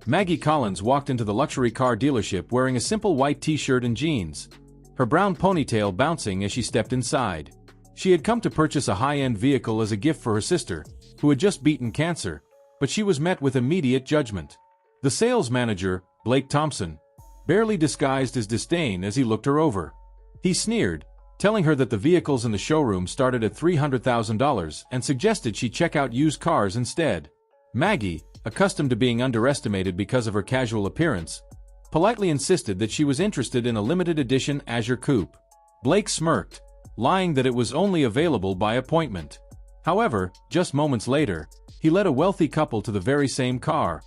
Maggie Collins walked into the luxury car dealership wearing a simple white t-shirt and jeans, her brown ponytail bouncing as she stepped inside. She had come to purchase a high-end vehicle as a gift for her sister, who had just beaten cancer, but she was met with immediate judgment. The sales manager, Thompson, barely disguised his disdain as he looked her over. He sneered, telling her that the vehicles in the showroom started at $300,000 and suggested she check out used cars instead. Maggie, accustomed to being underestimated because of her casual appearance, politely insisted that she was interested in a limited edition Azure Coupe. Blake smirked, lying that it was only available by appointment. However, just moments later, he led a wealthy couple to the very same car,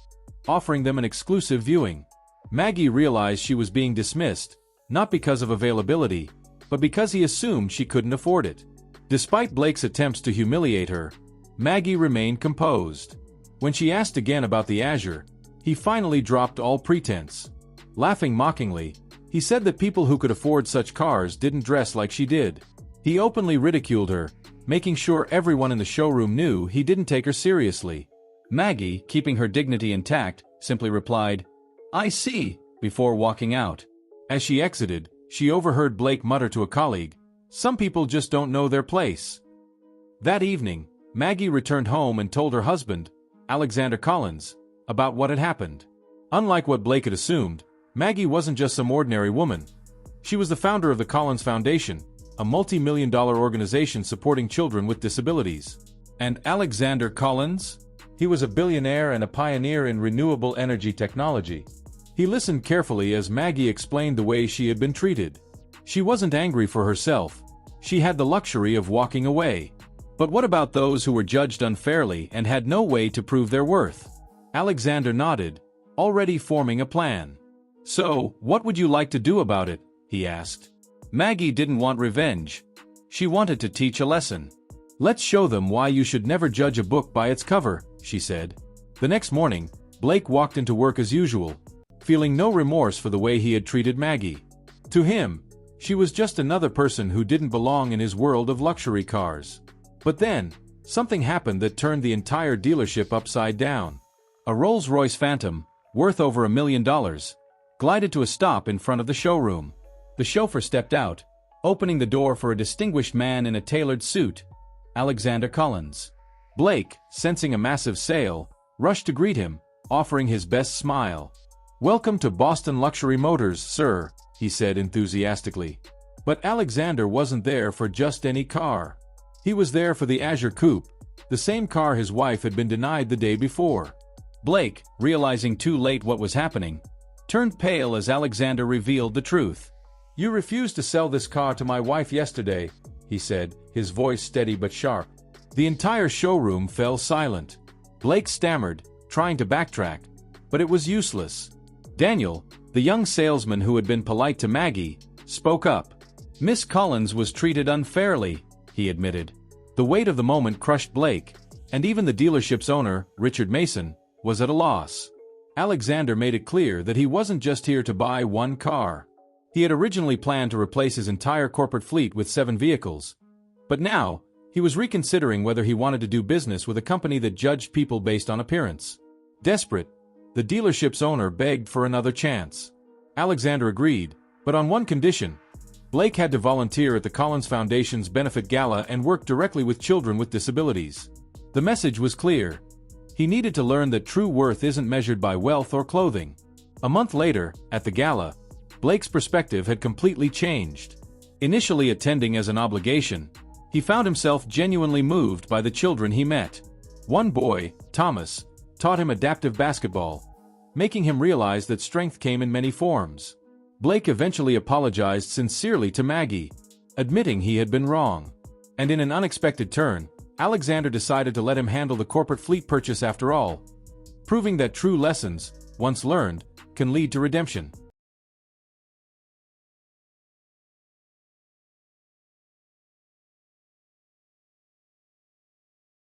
offering them an exclusive viewing. Maggie realized she was being dismissed, not because of availability, but because he assumed she couldn't afford it. Despite Blake's attempts to humiliate her, Maggie remained composed. When she asked again about the Azure, he finally dropped all pretense. Laughing mockingly, he said that people who could afford such cars didn't dress like she did. He openly ridiculed her, making sure everyone in the showroom knew he didn't take her seriously. Maggie, keeping her dignity intact, simply replied, "I see," before walking out. As she exited, she overheard Blake mutter to a colleague, "Some people just don't know their place." That evening, Maggie returned home and told her husband, Alexander Collins, about what had happened. Unlike what Blake had assumed, Maggie wasn't just some ordinary woman. She was the founder of the Collins Foundation, a multi-million-dollar organization supporting children with disabilities. And Alexander Collins? He was a billionaire and a pioneer in renewable energy technology. He listened carefully as Maggie explained the way she had been treated. She wasn't angry for herself. She had the luxury of walking away. But what about those who were judged unfairly and had no way to prove their worth? Alexander nodded, already forming a plan. "So, what would you like to do about it?" he asked. Maggie didn't want revenge. She wanted to teach a lesson. "Let's show them why you should never judge a book by its cover," she said. The next morning, Blake walked into work as usual, feeling no remorse for the way he had treated Maggie. To him, she was just another person who didn't belong in his world of luxury cars. But then, something happened that turned the entire dealership upside down. A Rolls-Royce Phantom, worth over $1 million, glided to a stop in front of the showroom. The chauffeur stepped out, opening the door for a distinguished man in a tailored suit, Alexander Collins. Blake, sensing a massive sale, rushed to greet him, offering his best smile. "Welcome to Boston Luxury Motors, sir," he said enthusiastically. But Alexander wasn't there for just any car. He was there for the Azure Coupe, the same car his wife had been denied the day before. Blake, realizing too late what was happening, turned pale as Alexander revealed the truth. "You refused to sell this car to my wife yesterday," he said, his voice steady but sharp. The entire showroom fell silent. Blake stammered, trying to backtrack, but it was useless. Daniel, the young salesman who had been polite to Maggie, spoke up. "Miss Collins was treated unfairly," he admitted. The weight of the moment crushed Blake, and even the dealership's owner, Richard Mason, was at a loss. Alexander made it clear that he wasn't just here to buy one car. He had originally planned to replace his entire corporate fleet with 7 vehicles. But now, he was reconsidering whether he wanted to do business with a company that judged people based on appearance. Desperate, the dealership's owner begged for another chance. Alexander agreed, but on one condition. Blake had to volunteer at the Collins Foundation's benefit gala and work directly with children with disabilities. The message was clear. He needed to learn that true worth isn't measured by wealth or clothing. A month later, at the gala, Blake's perspective had completely changed. Initially attending as an obligation, he found himself genuinely moved by the children he met. One boy, Thomas, taught him adaptive basketball, making him realize that strength came in many forms. Blake eventually apologized sincerely to Maggie, admitting he had been wrong. And in an unexpected turn, Alexander decided to let him handle the corporate fleet purchase after all, proving that true lessons, once learned, can lead to redemption.